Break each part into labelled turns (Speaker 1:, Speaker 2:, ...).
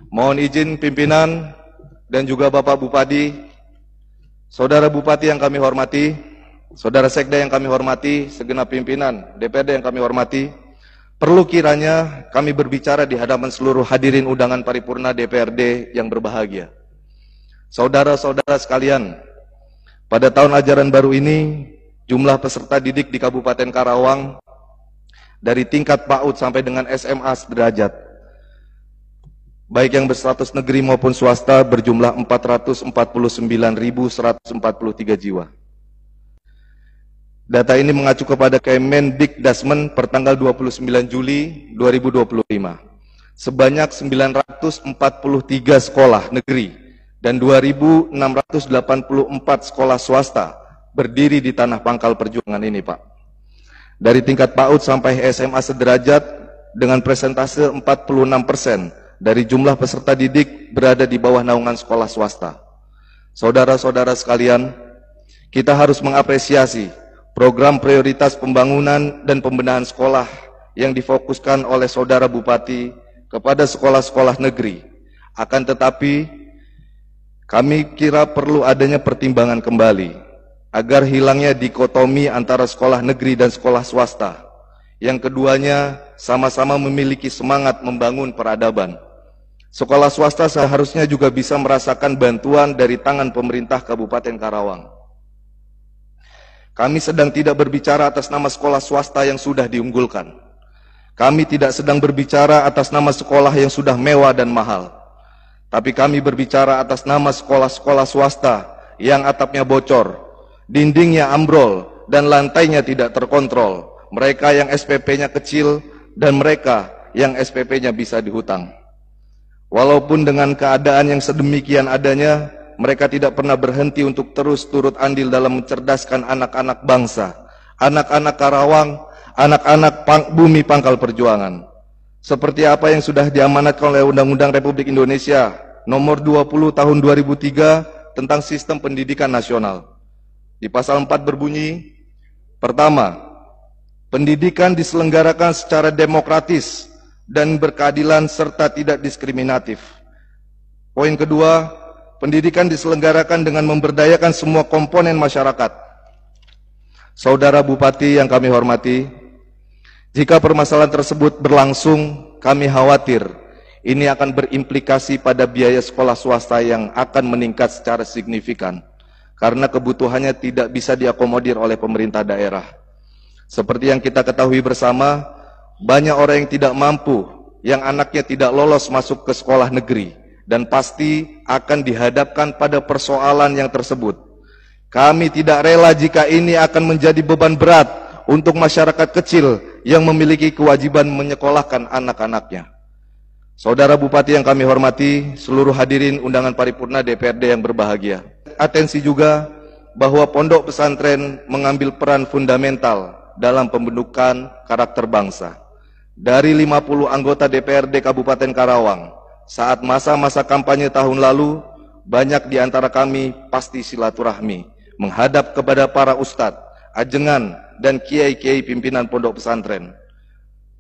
Speaker 1: Mohon izin pimpinan dan juga Bapak Bupati, Saudara Bupati yang kami hormati, Saudara Sekda yang kami hormati, segenap pimpinan DPRD yang kami hormati, perlu kiranya kami berbicara di hadapan seluruh hadirin undangan paripurna DPRD yang berbahagia. Saudara-saudara sekalian, pada tahun ajaran baru ini, jumlah peserta didik di Kabupaten Karawang dari tingkat PAUD sampai dengan SMA sederajat, baik yang berstatus negeri maupun swasta, berjumlah 449.143 jiwa. Data ini mengacu kepada Kemendikdasmen pertanggal 29 Juli 2025. Sebanyak 943 sekolah negeri dan 2.684 sekolah swasta berdiri di tanah pangkal perjuangan ini, Pak. Dari tingkat PAUD sampai SMA sederajat dengan presentase 46% dari jumlah peserta didik berada di bawah naungan sekolah swasta. Saudara-saudara sekalian, kita harus mengapresiasi program prioritas pembangunan dan pembenahan sekolah yang difokuskan oleh Saudara Bupati kepada sekolah-sekolah negeri. Akan tetapi, kami kira perlu adanya pertimbangan kembali agar hilangnya dikotomi antara sekolah negeri dan sekolah swasta. Yang keduanya sama-sama memiliki semangat membangun peradaban. Sekolah swasta seharusnya juga bisa merasakan bantuan dari tangan pemerintah Kabupaten Karawang. Kami sedang tidak berbicara atas nama sekolah swasta yang sudah diunggulkan. Kami tidak sedang berbicara atas nama sekolah yang sudah mewah dan mahal. Tapi kami berbicara atas nama sekolah-sekolah swasta yang atapnya bocor, dindingnya ambrol, dan lantainya tidak terkontrol. Mereka yang SPP-nya kecil dan mereka yang SPP-nya bisa dihutang. Walaupun dengan keadaan yang sedemikian adanya, mereka tidak pernah berhenti untuk terus turut andil dalam mencerdaskan anak-anak bangsa, anak-anak Karawang, anak-anak bumi pangkal perjuangan. Seperti apa yang sudah diamanatkan oleh Undang-Undang Republik Indonesia Nomor 20 Tahun 2003 tentang Sistem Pendidikan Nasional. Di pasal 4 berbunyi, pertama, pendidikan diselenggarakan secara demokratis dan berkeadilan serta tidak diskriminatif. Poin kedua, pendidikan diselenggarakan dengan memberdayakan semua komponen masyarakat. Saudara Bupati yang kami hormati, jika permasalahan tersebut berlangsung, kami khawatir ini akan berimplikasi pada biaya sekolah swasta yang akan meningkat secara signifikan karena kebutuhannya tidak bisa diakomodir oleh pemerintah daerah. Seperti yang kita ketahui bersama, banyak orang yang tidak mampu, yang anaknya tidak lolos masuk ke sekolah negeri, dan pasti akan dihadapkan pada persoalan yang tersebut. Kami tidak rela jika ini akan menjadi beban berat untuk masyarakat kecil yang memiliki kewajiban menyekolahkan anak-anaknya. Saudara Bupati yang kami hormati, seluruh hadirin undangan paripurna DPRD yang berbahagia. Atensi juga bahwa pondok pesantren mengambil peran fundamental dalam pembentukan karakter bangsa. Dari 50 anggota DPRD Kabupaten Karawang, saat masa-masa kampanye tahun lalu, banyak di antara kami pasti silaturahmi, menghadap kepada para ustadz, ajengan, dan kiai-kiai pimpinan pondok pesantren,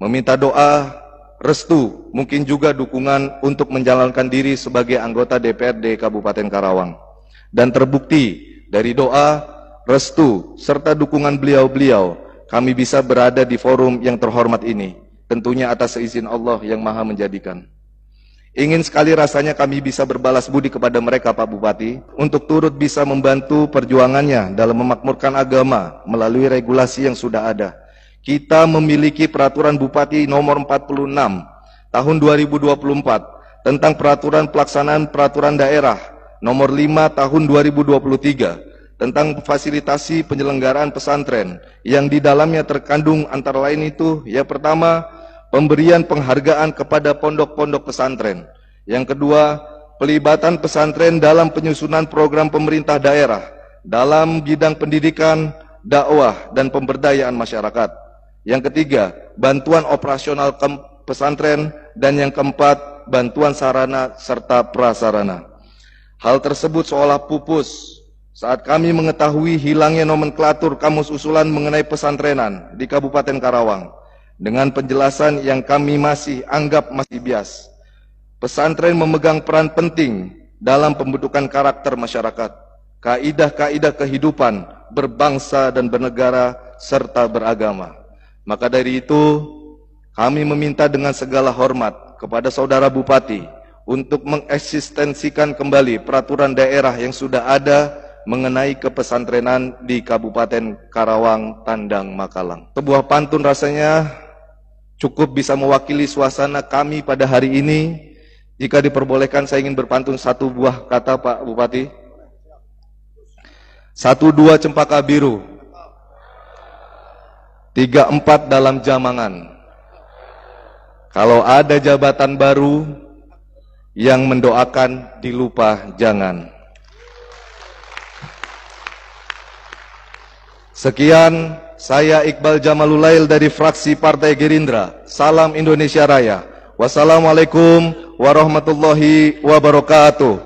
Speaker 1: meminta doa, restu, mungkin juga dukungan untuk menjalankan diri sebagai anggota DPRD Kabupaten Karawang. Dan terbukti dari doa, restu, serta dukungan beliau-beliau, kami bisa berada di forum yang terhormat ini, tentunya atas izin Allah yang Maha Menjadikan. Ingin sekali rasanya kami bisa berbalas budi kepada mereka, Pak Bupati, untuk turut bisa membantu perjuangannya dalam memakmurkan agama melalui regulasi yang sudah ada. Kita memiliki peraturan Bupati nomor 46 tahun 2024 tentang peraturan pelaksanaan peraturan daerah nomor 5 tahun 2023 tentang fasilitasi penyelenggaraan pesantren yang di dalamnya terkandung antara lain itu, yang pertama, pemberian penghargaan kepada pondok-pondok pesantren. Yang kedua, pelibatan pesantren dalam penyusunan program pemerintah daerah dalam bidang pendidikan, dakwah, dan pemberdayaan masyarakat. Yang ketiga, bantuan operasional pesantren. Dan yang keempat, bantuan sarana serta prasarana. Hal tersebut seolah pupus saat kami mengetahui hilangnya nomenklatur kamus usulan mengenai pesantrenan di Kabupaten Karawang, dengan penjelasan yang kami masih anggap masih bias. Pesantren memegang peran penting dalam pembentukan karakter masyarakat, kaidah-kaidah kehidupan berbangsa dan bernegara serta beragama. Maka dari itu, kami meminta dengan segala hormat kepada Saudara Bupati untuk mengeksistensikan kembali peraturan daerah yang sudah ada mengenai kepesantrenan di Kabupaten Karawang, Tandang, Makalang. Sebuah pantun rasanya cukup bisa mewakili suasana kami pada hari ini. Jika diperbolehkan, saya ingin berpantun satu buah kata, Pak Bupati. 1-2 cempaka biru, 3-4 dalam jamangan. Kalau ada jabatan baru, yang mendoakan dilupa jangan. Sekian, saya Iqbal Jamalulail dari fraksi Partai Gerindra. Salam Indonesia Raya. Wassalamualaikum warahmatullahi wabarakatuh.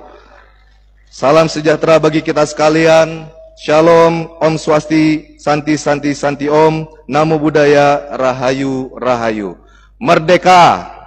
Speaker 1: Salam sejahtera bagi kita sekalian. Shalom, Om Swasti, Santi Santi Santi Om, Namo Buddhaya, Rahayu Rahayu. Merdeka!